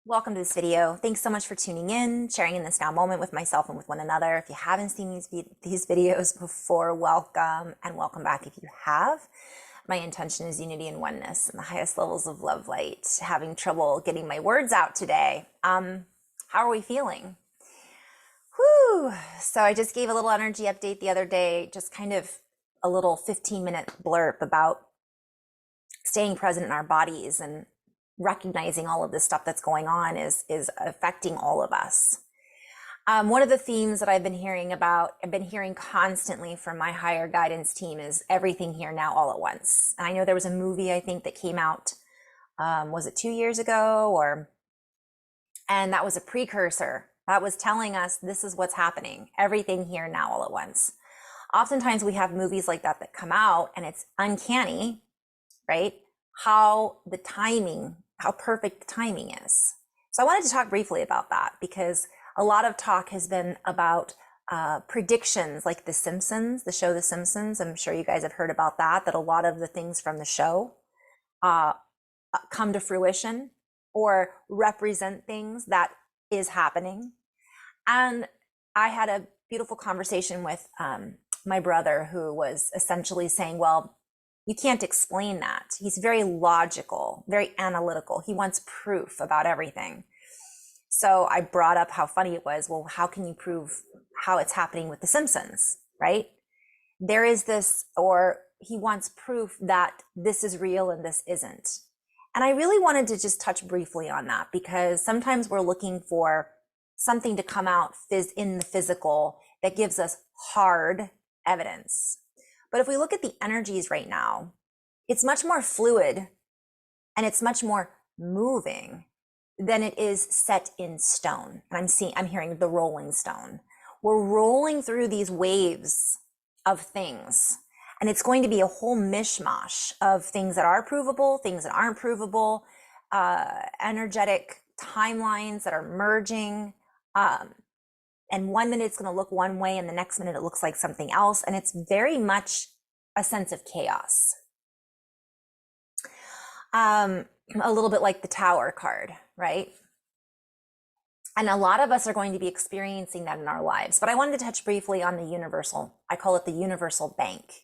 Welcome to this video. Thanks so much for tuning in, sharing in this now moment with myself and with one another. If you haven't seen these videos before, welcome, and welcome back if you have. My intention is unity and oneness and the highest levels of love light. Having trouble getting my words out today. How are we feeling? Whew. So I just gave a little energy update the other day, just kind of a little 15-minute blurb about staying present in our bodies and recognizing all of this stuff that's going on is affecting all of us. One of the themes that I've been hearing constantly from my higher guidance team is everything here now all at once. I know there was a movie, I think, that came out, was it 2 years ago, and that was a precursor that was telling us this is what's happening, everything here now all at once. Oftentimes we have movies like that come out and it's uncanny, right? How perfect the timing is. So I wanted to talk briefly about that because a lot of talk has been about predictions like The Simpsons, the show The Simpsons. I'm sure you guys have heard about that a lot of the things from the show come to fruition or represent things that is happening. And I had a beautiful conversation with my brother who was essentially saying, well, you can't explain that. He's very logical, very analytical. He wants proof about everything. So I brought up how funny it was. Well, how can you prove how it's happening with The Simpsons, right? There is this, or he wants proof that this is real and this isn't. And I really wanted to just touch briefly on that because sometimes we're looking for something to come out in the physical that gives us hard evidence. But if we look at the energies right now, it's much more fluid and it's much more moving than it is set in stone. And I'm hearing the rolling stone. We're rolling through these waves of things, and it's going to be a whole mishmash of things that are provable, things that aren't provable, energetic timelines that are merging. And 1 minute it's going to look one way and the next minute it looks like something else. And it's very much a sense of chaos. A little bit like the Tower card, right? And a lot of us are going to be experiencing that in our lives. But I wanted to touch briefly on the universal. I call it the universal bank.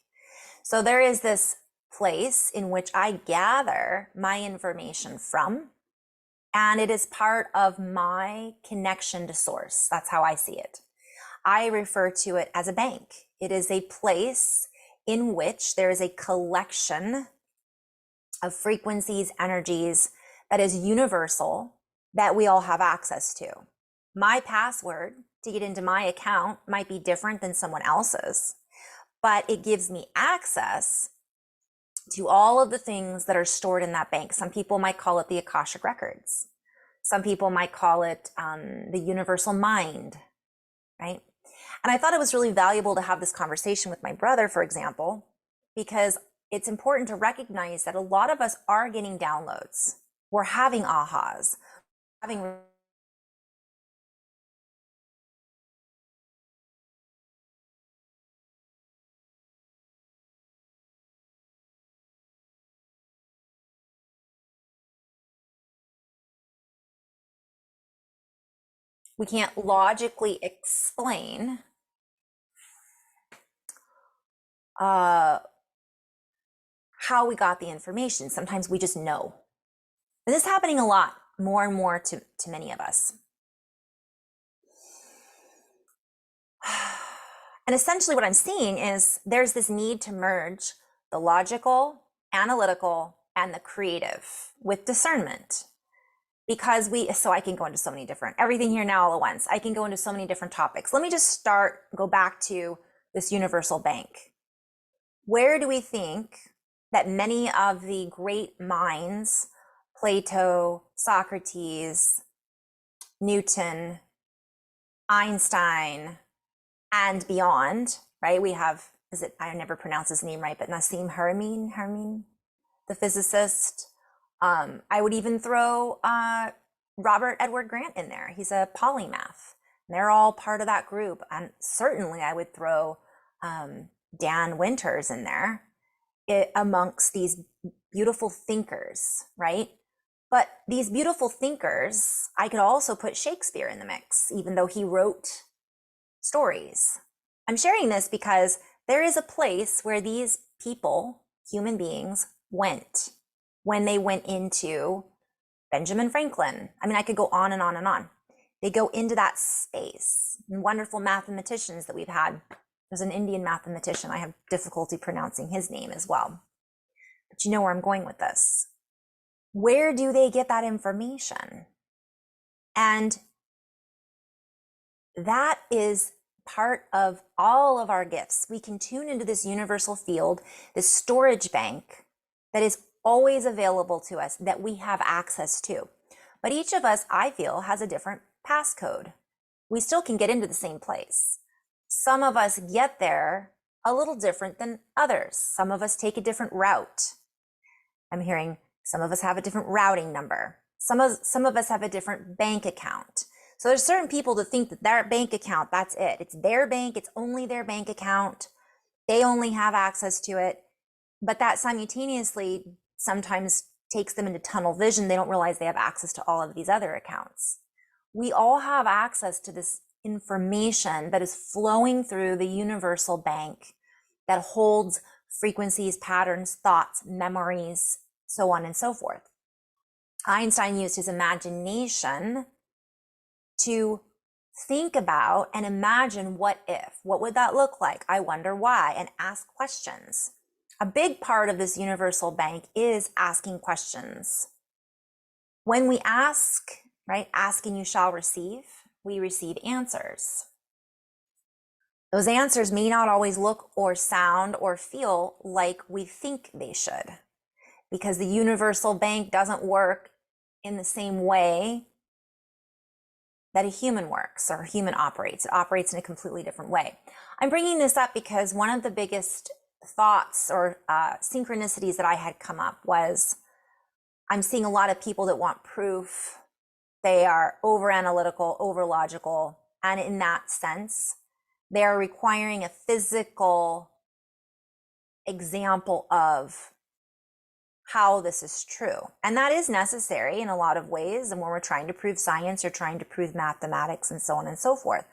So there is this place in which I gather my information from. And it is part of my connection to source. That's how I see it. I refer to it as a bank. It is a place in which there is a collection of frequencies, energies that is universal that we all have access to. My password to get into my account might be different than someone else's, but it gives me access to all of the things that are stored in that bank. Some people might call it the Akashic Records. Some people might call it the universal mind, right? And I thought it was really valuable to have this conversation with my brother, for example, because it's important to recognize that a lot of us are getting downloads. We're having ahas, we can't logically explain how we got the information. Sometimes we just know. And this is happening a lot, more and more to many of us. And essentially what I'm seeing is there's this need to merge the logical, analytical, and the creative with discernment. Because so I can go into so many different, everything here now all at once. I can go into so many different topics. Let me just go back to this universal bank. Where do we think that many of the great minds, Plato, Socrates, Newton, Einstein, and beyond, right? We have, I never pronounce his name right, but Nassim Haramein, the physicist. I would even throw Robert Edward Grant in there. He's a polymath. They're all part of that group. And certainly I would throw Dan Winters in there amongst these beautiful thinkers, right? But these beautiful thinkers, I could also put Shakespeare in the mix, even though he wrote stories. I'm sharing this because there is a place where these people, human beings, went when they went into Benjamin Franklin. I mean, I could go on and on and on. They go into that space. And wonderful mathematicians that we've had. There's an Indian mathematician. I have difficulty pronouncing his name as well. But you know where I'm going with this. Where do they get that information? And that is part of all of our gifts. We can tune into this universal field, this storage bank that is always available to us, that we have access to. But each of us, I feel, has a different passcode. We still can get into the same place. Some of us get there a little different than others. Some of us take a different route. I'm hearing some of us have a different routing number. Some of us have a different bank account. So there's certain people that think that their bank account, that's it. It's their bank. It's only their bank account. They only have access to it. But that simultaneously sometimes takes them into tunnel vision. They don't realize they have access to all of these other accounts. We all have access to this information that is flowing through the universal bank that holds frequencies, patterns, thoughts, memories, so on and so forth. Einstein used his imagination to think about and imagine what if. What would that look like? I wonder why, and ask questions. A big part of this universal bank is asking questions. When we ask, right, ask and you shall receive, we receive answers. Those answers may not always look or sound or feel like we think they should, because the universal bank doesn't work in the same way that a human works or a human operates. It operates in a completely different way. I'm bringing this up because one of the biggest thoughts or synchronicities that I had come up was, I'm seeing a lot of people that want proof. They are over analytical, over logical, and in that sense, they are requiring a physical example of how this is true. And that is necessary in a lot of ways. And when we're trying to prove science, you're trying to prove mathematics and so on and so forth.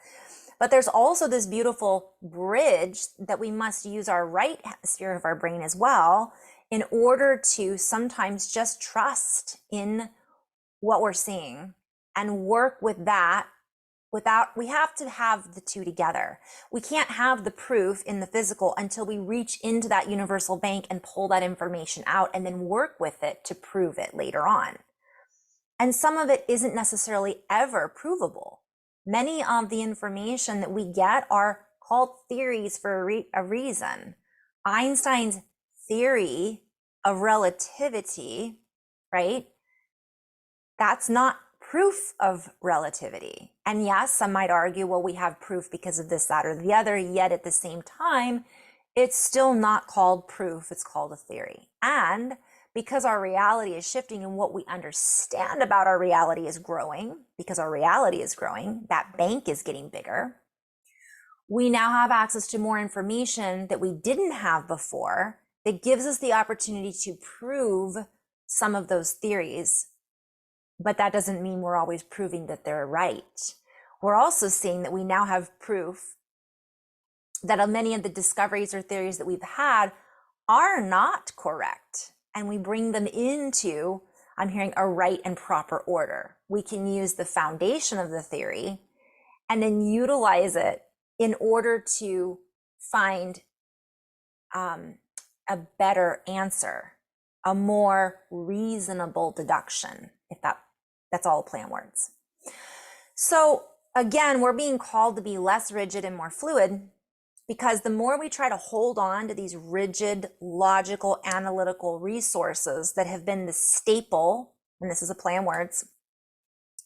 But there's also this beautiful bridge that we must use our right hemisphere of our brain as well in order to sometimes just trust in what we're seeing and work with that we have to have the two together. We can't have the proof in the physical until we reach into that universal bank and pull that information out and then work with it to prove it later on. And some of it isn't necessarily ever provable. Many of the information that we get are called theories for a reason. Einstein's theory of relativity, right? That's not proof of relativity. And yes, some might argue, well, we have proof because of this, that, or the other, yet at the same time, it's still not called proof, it's called a theory. And because our reality is shifting and what we understand about our reality is growing, because our reality is growing, that bank is getting bigger, we now have access to more information that we didn't have before that gives us the opportunity to prove some of those theories. But that doesn't mean we're always proving that they're right. We're also seeing that we now have proof that many of the discoveries or theories that we've had are not correct. And we bring them into, I'm hearing, a right and proper order. We can use the foundation of the theory and then utilize it in order to find a better answer, a more reasonable deduction, if that's all play on words. So again, we're being called to be less rigid and more fluid, because the more we try to hold on to these rigid, logical, analytical resources that have been the staple, and this is a play on words,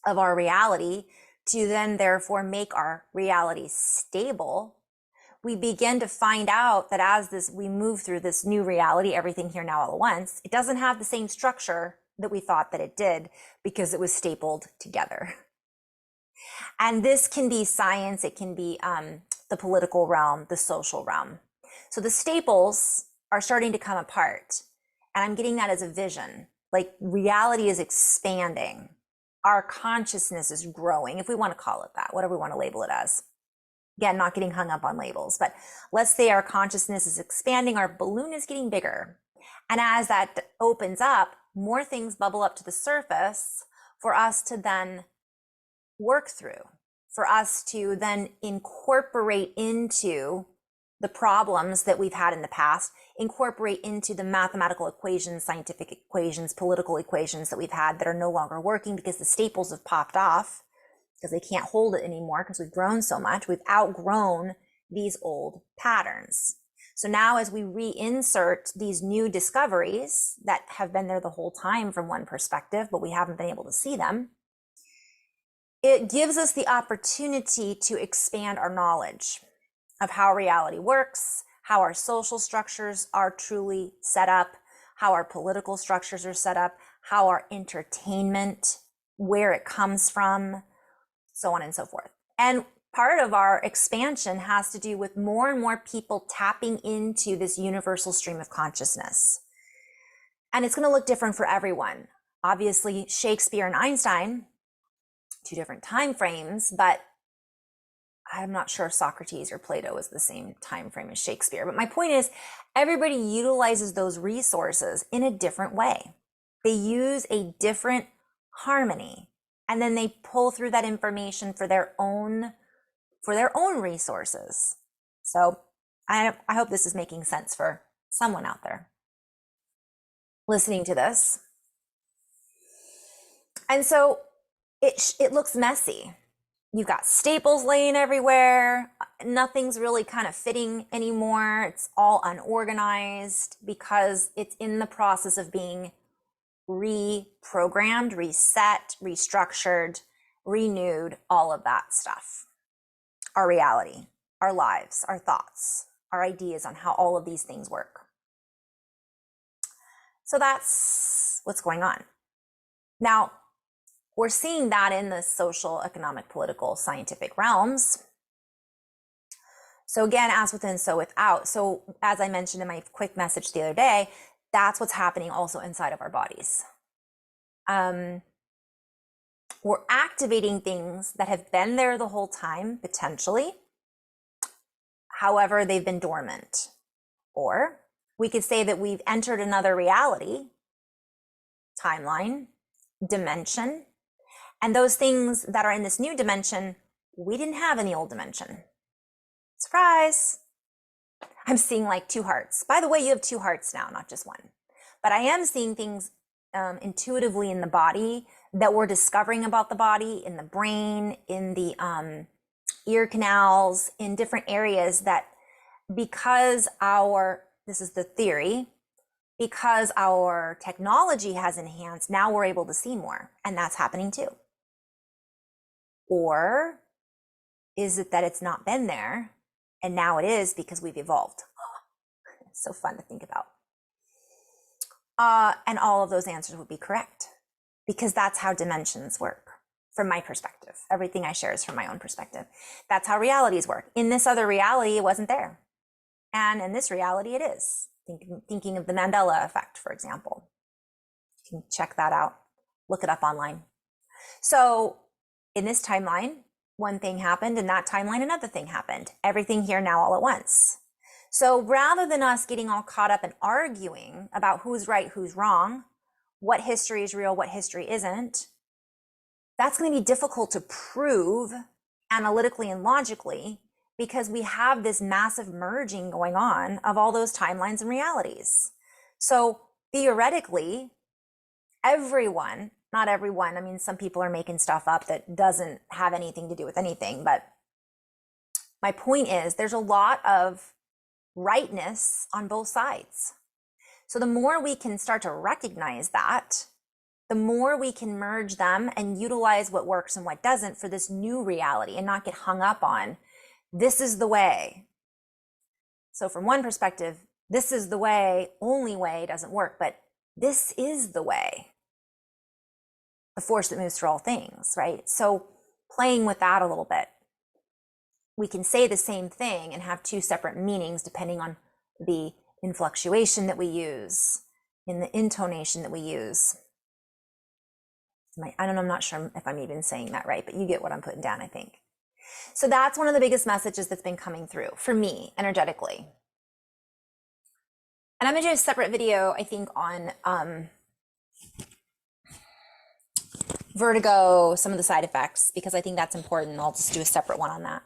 of our reality, to then therefore make our reality stable, we begin to find out that as we move through this new reality, everything here now all at once, it doesn't have the same structure that we thought that it did because it was stapled together. And this can be science, it can be the political realm, the social realm. So the staples are starting to come apart. And I'm getting that as a vision. Like reality is expanding. Our consciousness is growing, if we want to call it that, whatever we want to label it as. Again, not getting hung up on labels, but let's say our consciousness is expanding, our balloon is getting bigger. And as that opens up, more things bubble up to the surface for us to then work through, for us to then incorporate into the problems that we've had in the past, incorporate into the mathematical equations, scientific equations, political equations that we've had that are no longer working because the staples have popped off, because they can't hold it anymore because we've grown so much. We've outgrown these old patterns. So now as we reinsert these new discoveries that have been there the whole time from one perspective, but we haven't been able to see them, it gives us the opportunity to expand our knowledge of how reality works, how our social structures are truly set up, how our political structures are set up, how our entertainment, where it comes from, so on and so forth. And part of our expansion has to do with more and more people tapping into this universal stream of consciousness. And it's going to look different for everyone. Obviously, Shakespeare and Einstein, two different time frames, but I'm not sure if Socrates or Plato was the same time frame as Shakespeare. But my point is, everybody utilizes those resources in a different way. They use a different harmony, and then they pull through that information for their own resources. So I hope this is making sense for someone out there listening to this. And so it looks messy. You've got staples laying everywhere. Nothing's really kind of fitting anymore. It's all unorganized because it's in the process of being reprogrammed, reset, restructured, renewed, all of that stuff. Our reality, our lives, our thoughts, our ideas on how all of these things work. So that's what's going on. Now, we're seeing that in the social, economic, political, scientific realms. So again, as within, so without. So as I mentioned in my quick message the other day, that's what's happening also inside of our bodies. We're activating things that have been there the whole time, potentially. However, they've been dormant. Or we could say that we've entered another reality, timeline, dimension. And those things that are in this new dimension, we didn't have in the old dimension. Surprise! I'm seeing like two hearts. By the way, you have two hearts now, not just one. But I am seeing things intuitively in the body that we're discovering about the body, in the brain, in the ear canals, in different areas that because this is the theory, because our technology has enhanced, now we're able to see more. And that's happening too. Or is it that it's not been there and now it is because we've evolved? It's so fun to think about. And all of those answers would be correct because that's how dimensions work from my perspective. Everything I share is from my own perspective. That's how realities work. In this other reality, it wasn't there. And in this reality, it is. Thinking of the Mandela effect, for example. You can check that out. Look it up online. So in this timeline, one thing happened. In that timeline, another thing happened. Everything here now all at once. So rather than us getting all caught up and arguing about who's right, who's wrong, what history is real, what history isn't, that's going to be difficult to prove analytically and logically because we have this massive merging going on of all those timelines and realities. So theoretically, everyone, not everyone, I mean, some people are making stuff up that doesn't have anything to do with anything, but my point is there's a lot of rightness on both sides. So the more we can start to recognize that, the more we can merge them and utilize what works and what doesn't for this new reality and not get hung up on this is the way. So from one perspective, this is the way, only way doesn't work, but this is the way. The force that moves through all things, right? So playing with that a little bit. We can say the same thing and have two separate meanings depending on the inflectuation that we use in the intonation that we use. I don't know, I'm not sure if I'm even saying that right, but you get what I'm putting down, I think. So that's one of the biggest messages that's been coming through for me energetically. And I'm gonna do a separate video, I think, on vertigo, some of the side effects, because I think that's important. I'll just do a separate one on that.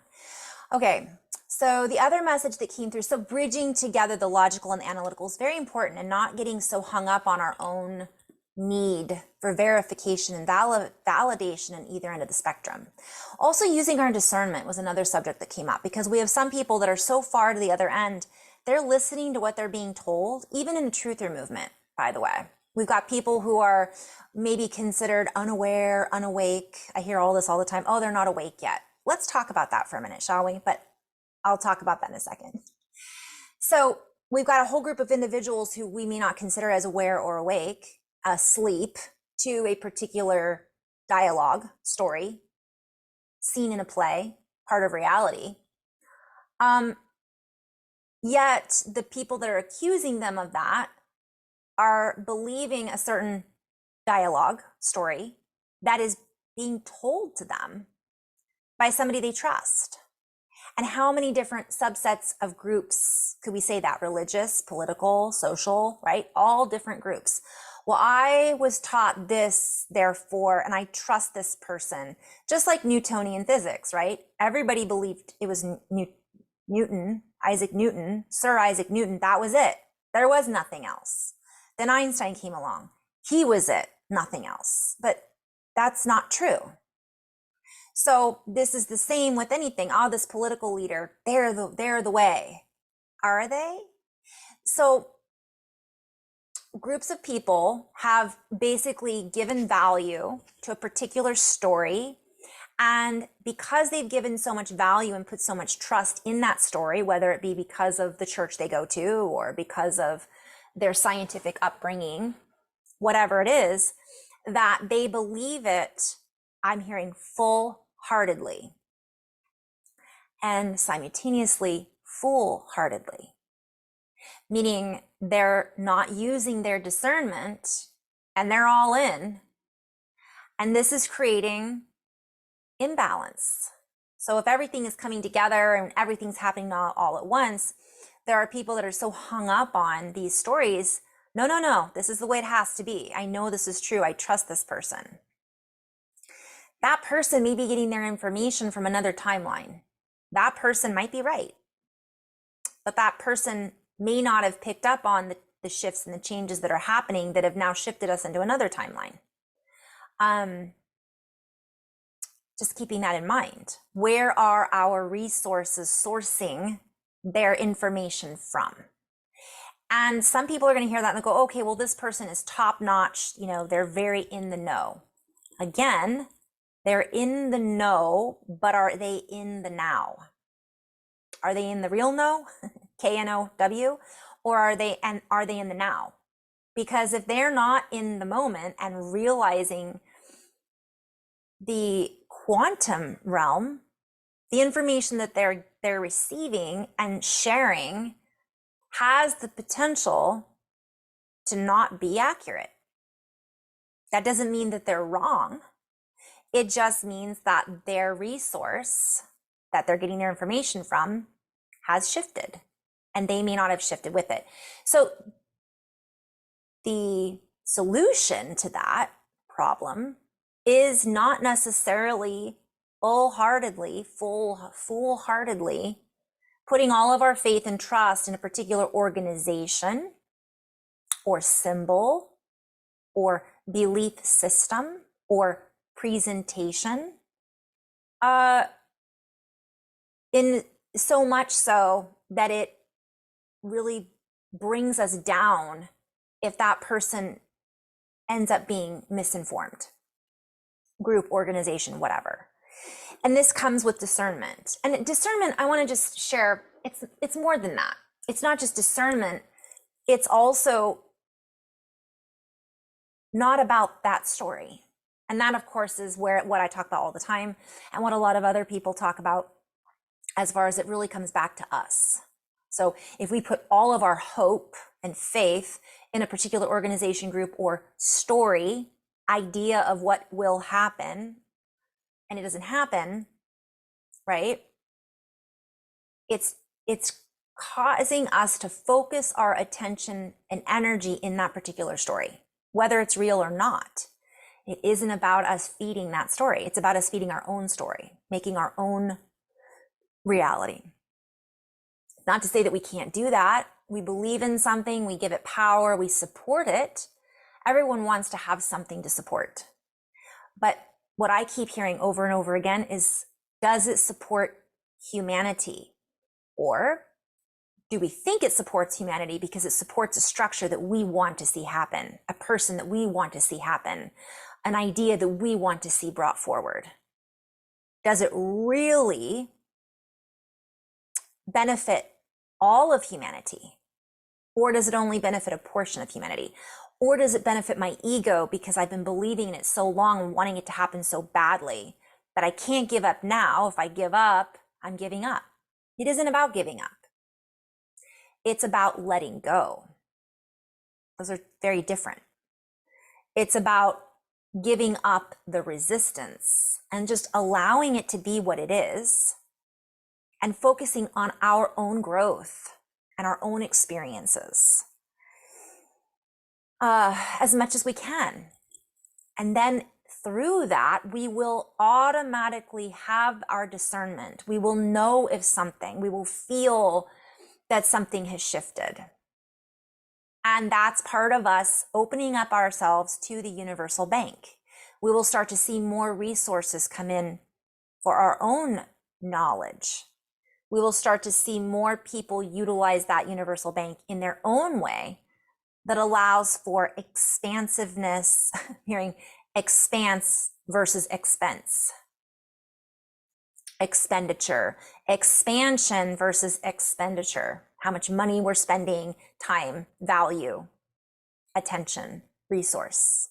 Okay, so the other message that came through, so bridging together the logical and analytical is very important, and not getting so hung up on our own need for verification and validation on either end of the spectrum. Also, using our discernment was another subject that came up, because we have some people that are so far to the other end, they're listening to what they're being told, even in the truther movement, by the way. We've got people who are maybe considered unaware, unawake. I hear all this all the time. Oh, they're not awake yet. Let's talk about that for a minute, shall we? But I'll talk about that in a second. So we've got a whole group of individuals who we may not consider as aware or awake, asleep to a particular dialogue, story, scene in a play, part of reality. Yet the people that are accusing them of that are believing a certain dialogue, story, that is being told to them by somebody they trust. And how many different subsets of groups could we say that? Religious, political, social, right? All different groups. Well, I was taught this, therefore, and I trust this person. Just like Newtonian physics, right? Everybody believed it was Newton, Isaac Newton, Sir Isaac Newton. That was it. There was nothing else. Then Einstein came along. He was it, nothing else. But that's not true. So this is the same with anything. Oh, this political leader, they're the way. Are they? So groups of people have basically given value to a particular story. And because they've given so much value and put so much trust in that story, whether it be because of the church they go to or because of their scientific upbringing, whatever it is, that they believe it, I'm hearing full-heartedly and simultaneously full-heartedly, meaning they're not using their discernment and they're all in. And this is creating imbalance. So if everything is coming together and everything's happening all at once, there are people that are so hung up on these stories. No, this is the way it has to be. I know this is true. I trust this person. That person may be getting their information from another timeline. That person might be right, but that person may not have picked up on the shifts and the changes that are happening that have now shifted us into another timeline. Just keeping that in mind. Where are our resources sourcing their information from? And some people are going to hear that and go, okay, well, this person is top notch. You know, they're very in the know. Again, they're in the know, but are they in the now? Are they in the real know? K-N-O-W? Or are they in the now? Because if they're not in the moment and realizing the quantum realm, the information that they're receiving and sharing has the potential to not be accurate. That doesn't mean that they're wrong. It just means that their resource that they're getting their information from has shifted, and they may not have shifted with it. So the solution to that problem is not necessarily foolhardily putting all of our faith and trust in a particular organization or symbol or belief system or presentation, in so much so that it really brings us down if that person ends up being misinformed. Group, organization, whatever. And this comes with discernment. And discernment, I want to just share, it's more than that. It's not just discernment. It's also not about that story. And that, of course, is what I talk about all the time and what a lot of other people talk about as far as it really comes back to us. So if we put all of our hope and faith in a particular organization, group, or story, idea of what will happen, and it doesn't happen, right? It's causing us to focus our attention and energy in that particular story, whether it's real or not. It isn't about us feeding that story. It's about us feeding our own story, making our own reality. Not to say that we can't do that. We believe in something, we give it power, we support it. Everyone wants to have something to support. But what I keep hearing over and over again is, does it support humanity? Or do we think it supports humanity because it supports a structure that we want to see happen, a person that we want to see happen, an idea that we want to see brought forward? Does it really benefit all of humanity? Or does it only benefit a portion of humanity? Or does it benefit my ego because I've been believing in it so long and wanting it to happen so badly that I can't give up now? If I give up, I'm giving up. It isn't about giving up. It's about letting go. Those are very different. It's about giving up the resistance and just allowing it to be what it is and focusing on our own growth and our own experiences as much as we can. And then through that, we will automatically have our discernment. We will know if something, we will feel that something has shifted. And that's part of us opening up ourselves to the universal bank. We will start to see more resources come in for our own knowledge. We will start to see more people utilize that universal bank in their own way that allows for expansiveness, hearing expanse versus expense, expenditure, expansion versus expenditure, how much money we're spending, time, value, attention, resource.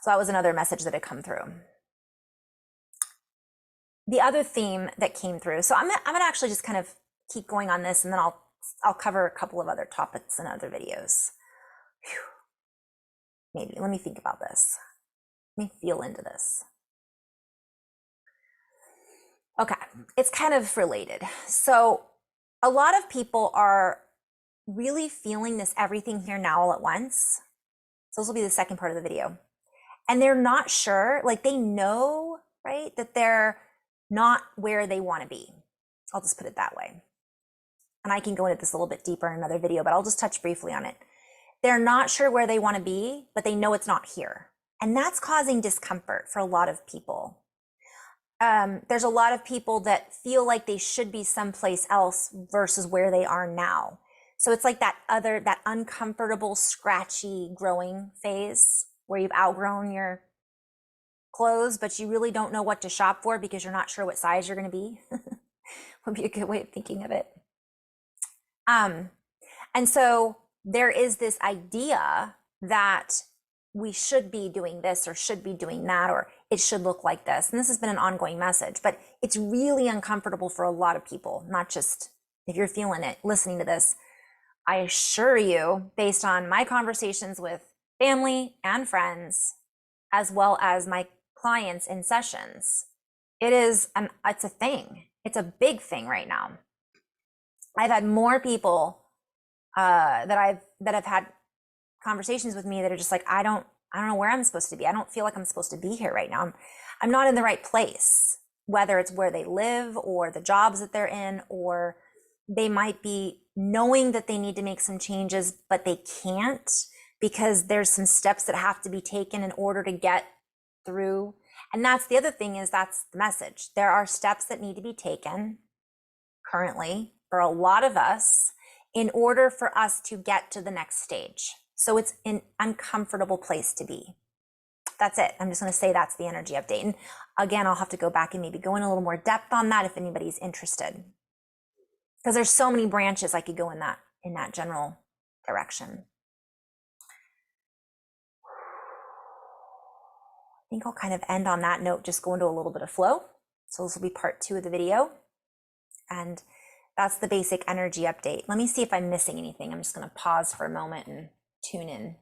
So that was another message that had come through. The other theme that came through, so I'm gonna actually just kind of keep going on this, and then I'll cover a couple of other topics in other videos. Whew. Maybe, let me think about this. Let me feel into this. Okay, it's kind of related. So a lot of people are really feeling this everything here now all at once. So this will be the second part of the video. And they're not sure, like they know, right, that they're not where they want to be. I'll just put it that way. And I can go into this a little bit deeper in another video, but I'll just touch briefly on it. They're not sure where they want to be, but they know it's not here. And that's causing discomfort for a lot of people. There's a lot of people that feel like they should be someplace else versus where they are now. So it's like that uncomfortable, scratchy growing phase where you've outgrown your clothes, but you really don't know what to shop for because you're not sure what size you're going to be. Would be a good way of thinking of it. And so there is this idea that we should be doing this or should be doing that, or it should look like this. And this has been an ongoing message, but it's really uncomfortable for a lot of people, not just if you're feeling it, listening to this. I assure you, based on my conversations with family and friends, as well as my clients in sessions, it's a thing. It's a big thing right now. I've had more people that have had conversations with me that are just like, I don't know where I'm supposed to be. I don't feel like I'm supposed to be here right now. I'm not in the right place, whether it's where they live or the jobs that they're in, or they might be knowing that they need to make some changes, but they can't because there's some steps that have to be taken in order to get through. And that's the other thing, is that's the message. There are steps that need to be taken currently for a lot of us in order for us to get to the next stage. So it's an uncomfortable place to be. That's it. I'm just going to say that's the energy update. And again, I'll have to go back and maybe go in a little more depth on that if anybody's interested. Because there's so many branches I could go in that general direction. I think I'll kind of end on that note, just go into a little bit of flow. So this will be part 2 of the video. And That's the basic energy update. Let me see if I'm missing anything. I'm just going to pause for a moment and tune in.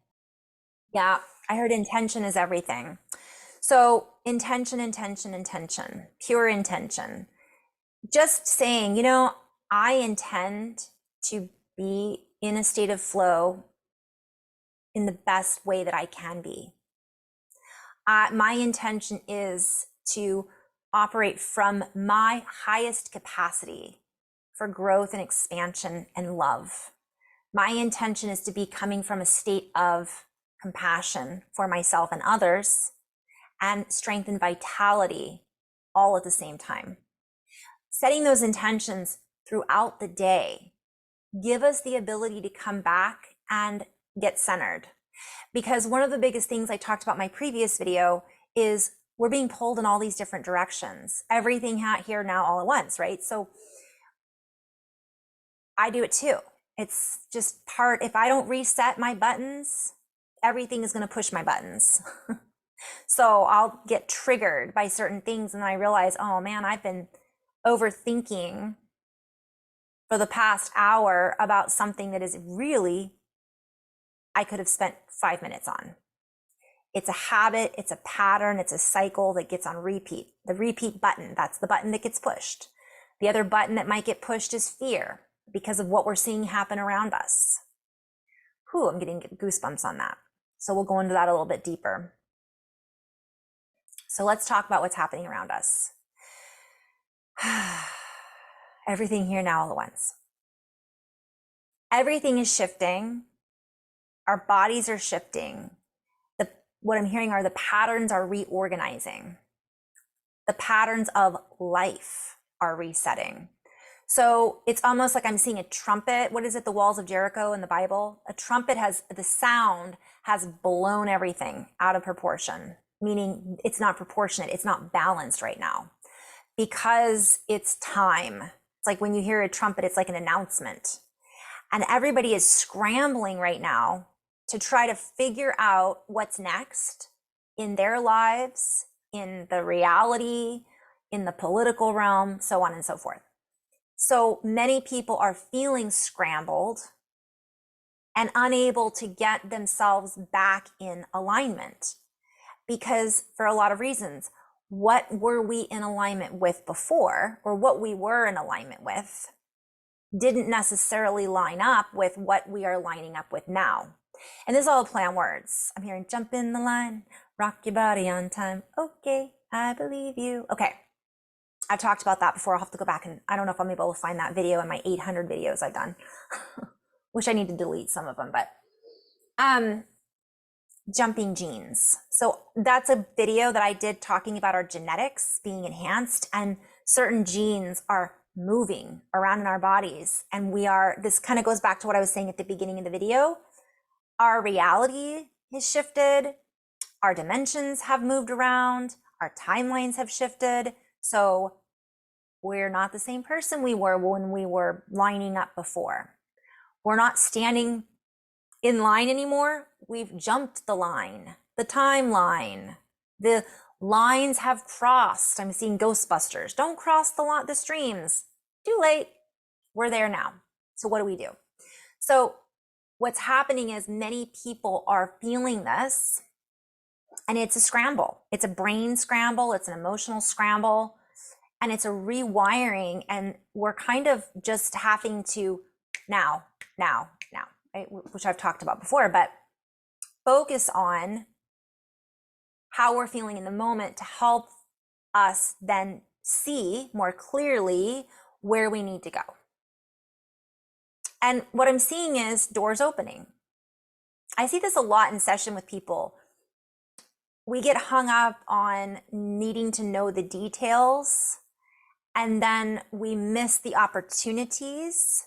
Yeah, I heard intention is everything. So intention, intention, intention, pure intention. Just saying, I intend to be in a state of flow in the best way that I can be. My intention is to operate from my highest capacity for growth and expansion and love. My intention is to be coming from a state of compassion for myself and others, and strength and vitality all at the same time. Setting those intentions throughout the day give us the ability to come back and get centered. Because one of the biggest things I talked about in my previous video is we're being pulled in all these different directions. Everything here now all at once, right? So I do it too. It's just if I don't reset my buttons, everything is going to push my buttons. So I'll get triggered by certain things and I realize, oh man, I've been overthinking for the past hour about something that is really, I could have spent 5 minutes on. It's a habit, it's a pattern, it's a cycle that gets on repeat. The repeat button, that's the button that gets pushed. The other button that might get pushed is fear because of what we're seeing happen around us. I'm getting goosebumps on that. So we'll go into that a little bit deeper. So let's talk about what's happening around us. Everything here now all at once. Everything is shifting. Our bodies are shifting. What I'm hearing are the patterns are reorganizing. The patterns of life are resetting. So it's almost like I'm seeing a trumpet. What is it? The walls of Jericho in the Bible? A trumpet the sound has blown everything out of proportion, meaning it's not proportionate. It's not balanced right now because it's time. It's like when you hear a trumpet, it's like an announcement. And everybody is scrambling right now to try to figure out what's next in their lives, in the reality, in the political realm, so on and so forth. So many people are feeling scrambled and unable to get themselves back in alignment because for a lot of reasons, what were we in alignment with before, or what we were in alignment with, didn't necessarily line up with what we are lining up with now. And this is all a play on words. I'm hearing jump in the line, rock your body on time. Okay, I believe you. Okay, I've talked about that before. I'll have to go back and I don't know if I'm able to find that video in my 800 videos I've done. Wish I need to delete some of them, but jumping genes. So that's a video that I did talking about our genetics being enhanced, and certain genes are moving around in our bodies. And this kind of goes back to what I was saying at the beginning of the video. Our reality has shifted. Our dimensions have moved around. Our timelines have shifted. So we're not the same person we were when we were lining up before. We're not standing in line anymore. We've jumped the line, the timeline. The lines have crossed. I'm seeing Ghostbusters. Don't cross the streams. Too late. We're there now. So what do we do? So what's happening is many people are feeling this, and it's a scramble. It's a brain scramble. It's an emotional scramble, and it's a rewiring. And we're kind of just having to now, right? Which I've talked about before, but focus on how we're feeling in the moment to help us then see more clearly where we need to go. And what I'm seeing is doors opening. I see this a lot in session with people. We get hung up on needing to know the details, and then we miss the opportunities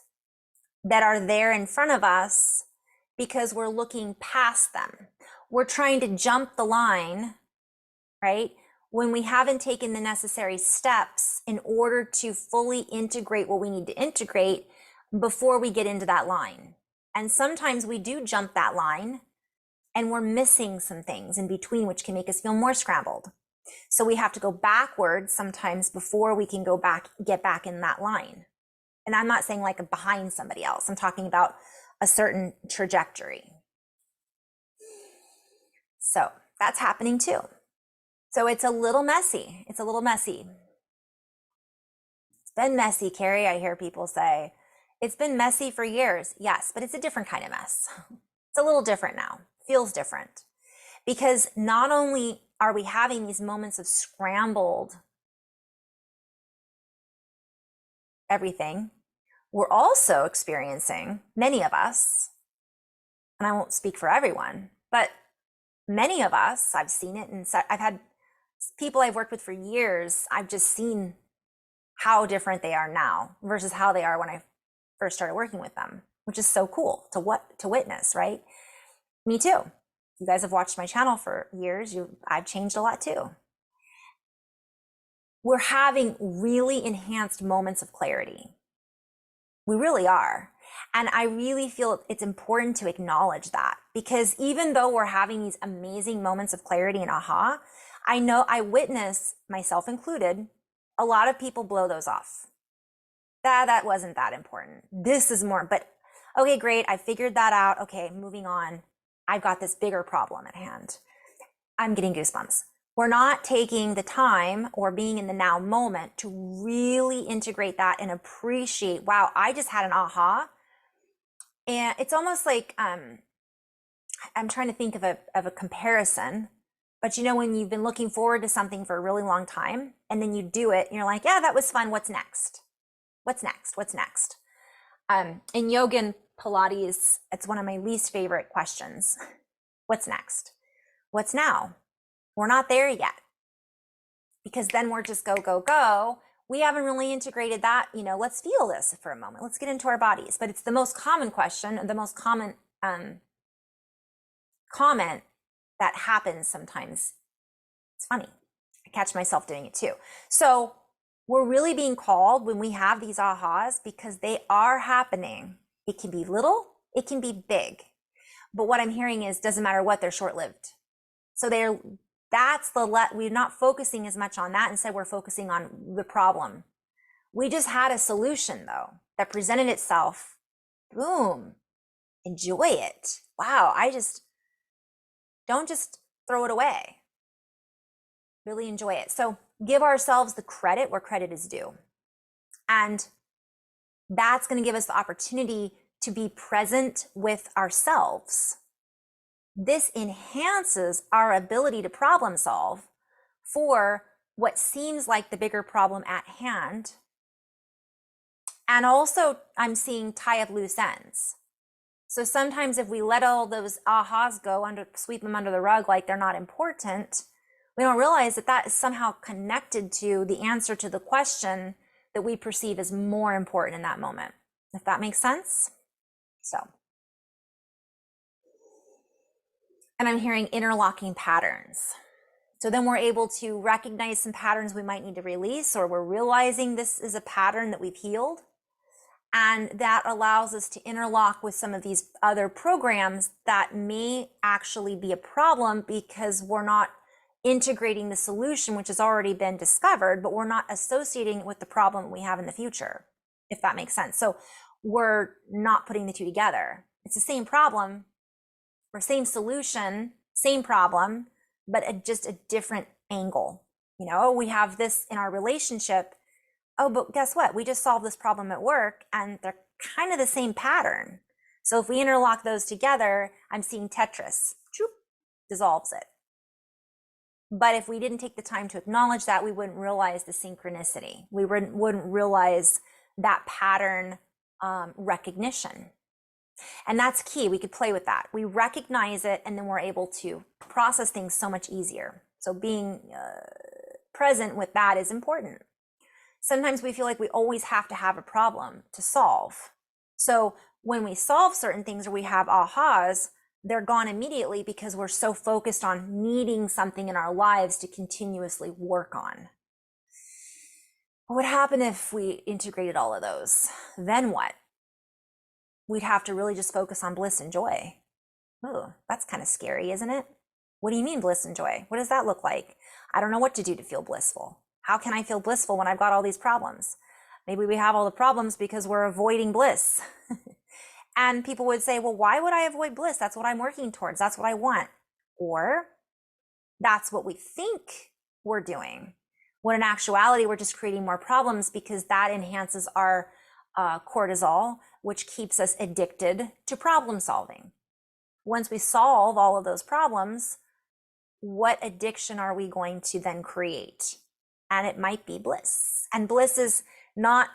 that are there in front of us because we're looking past them. We're trying to jump the line, right? When we haven't taken the necessary steps in order to fully integrate what we need to integrate before we get into that line. And sometimes we do jump that line and we're missing some things in between, which can make us feel more scrambled. So we have to go backwards sometimes before we can get back in that line. And I'm not saying like behind somebody else. I'm talking about a certain trajectory. So that's happening too. So it's a little messy. It's a little messy. It's been messy, Carrie, I hear people say. It's been messy for years. Yes, but it's a different kind of mess. It's a little different now. Feels different. Because not only are we having these moments of scrambled everything, we're also experiencing, many of us, and I won't speak for everyone, but many of us, I've seen it, and I've had people I've worked with for years, I've just seen how different they are now versus how they are when I first started working with them, which is so cool to witness, right? Me too. You guys have watched my channel for years. I've changed a lot too. We're having really enhanced moments of clarity. We really are. And I really feel it's important to acknowledge that, because even though we're having these amazing moments of clarity and aha, I know I witness, myself included, a lot of people blow those off. That wasn't that important. This is more, but okay, great. I figured that out. Okay, moving on. I've got this bigger problem at hand. I'm getting goosebumps. We're not taking the time or being in the now moment to really integrate that and appreciate, wow, I just had an aha. And it's almost like, I'm trying to think of a comparison, but you know, when you've been looking forward to something for a really long time and then you do it and you're like, yeah, that was fun. What's next? What's next? What's next? In yoga and Pilates, it's one of my least favorite questions. What's next? What's now? We're not there yet, because then we're just go, go, go. We haven't really integrated that, you know, let's feel this for a moment. Let's get into our bodies. But it's the most common question, the most common comment that happens sometimes. It's funny. I catch myself doing it too. So we're really being called when we have these ahas, because they are happening. It can be little, it can be big. But what I'm hearing is, doesn't matter what, they're short-lived. So we're not focusing as much on that. Instead, we're focusing on the problem. We just had a solution though that presented itself. Boom. Enjoy it. Wow. Don't just throw it away. Really enjoy it. So give ourselves the credit where credit is due. And that's going to give us the opportunity to be present with ourselves. This enhances our ability to problem solve for what seems like the bigger problem at hand. And also, I'm seeing tie up loose ends. So sometimes if we let all those ahas go, sweep them under the rug like they're not important, we don't realize that that is somehow connected to the answer to the question that we perceive as more important in that moment. If that makes sense? So. And I'm hearing interlocking patterns. So then we're able to recognize some patterns we might need to release, or we're realizing this is a pattern that we've healed. And that allows us to interlock with some of these other programs that may actually be a problem, because we're not integrating the solution, which has already been discovered, but we're not associating it with the problem we have in the future, if that makes sense. So we're not putting the two together. It's the same problem, or same solution, same problem, but just a different angle. You know, we have this in our relationship. Oh, but guess what? We just solved this problem at work, and they're kind of the same pattern. So if we interlock those together, I'm seeing Tetris, dissolves it. But if we didn't take the time to acknowledge that, we wouldn't realize the synchronicity. We wouldn't realize that pattern recognition. And that's key. We could play with that. We recognize it, and then we're able to process things so much easier. So being present with that is important. Sometimes we feel like we always have to have a problem to solve. So when we solve certain things, or we have ahas, they're gone immediately, because we're so focused on needing something in our lives to continuously work on. What would happen if we integrated all of those? Then what? We'd have to really just focus on bliss and joy. Oh, that's kind of scary, isn't it? What do you mean bliss and joy? What does that look like? I don't know what to do to feel blissful. How can I feel blissful when I've got all these problems? Maybe we have all the problems because we're avoiding bliss. And people would say, well, why would I avoid bliss? That's what I'm working towards. That's what I want. Or that's what we think we're doing. When in actuality, we're just creating more problems because that enhances our cortisol, which keeps us addicted to problem solving. Once we solve all of those problems, what addiction are we going to then create? And it might be bliss. And bliss is not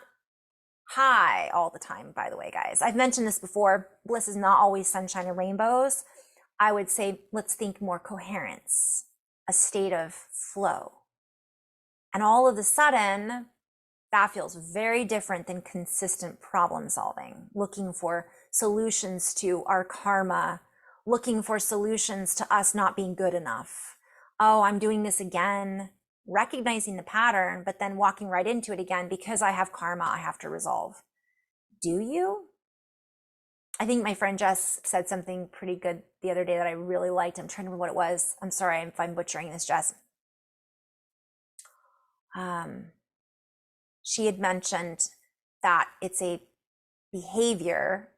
high all the time, by the way, guys. I've mentioned this before. Bliss is not always sunshine and rainbows. I would say, let's think more coherence, a state of flow. And all of a sudden, that feels very different than consistent problem solving, looking for solutions to our karma, looking for solutions to us not being good enough. Oh, I'm doing this again, recognizing the pattern, but then walking right into it again because I have karma I have to resolve. Do you? I think my friend Jess said something pretty good the other day that I really liked. I'm trying to remember what it was. I'm sorry if I'm butchering this, Jess. She had mentioned that it's a behavior.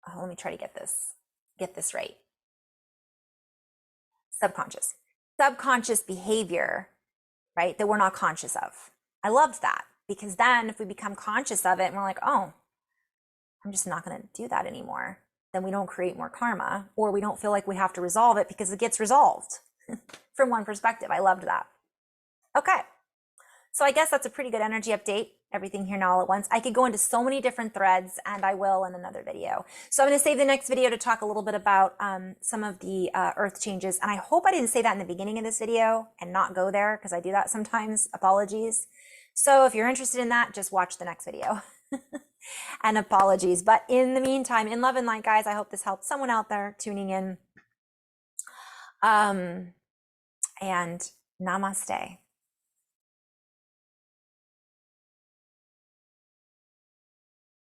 Oh, let me try to get this right. Subconscious behavior, right? That we're not conscious of. I loved that because then if we become conscious of it and we're like, oh, I'm just not going to do that anymore, then we don't create more karma, or we don't feel like we have to resolve it because it gets resolved from one perspective. I loved that. Okay. So I guess that's a pretty good energy update. Everything here now all at once. I could go into so many different threads, and I will in another video. So I'm going to save the next video to talk a little bit about some of the earth changes. And I hope I didn't say that in the beginning of this video and not go there, because I do that sometimes. Apologies. So if you're interested in that, just watch the next video. And apologies. But in the meantime, in love and light, guys, I hope this helped someone out there tuning in. And namaste.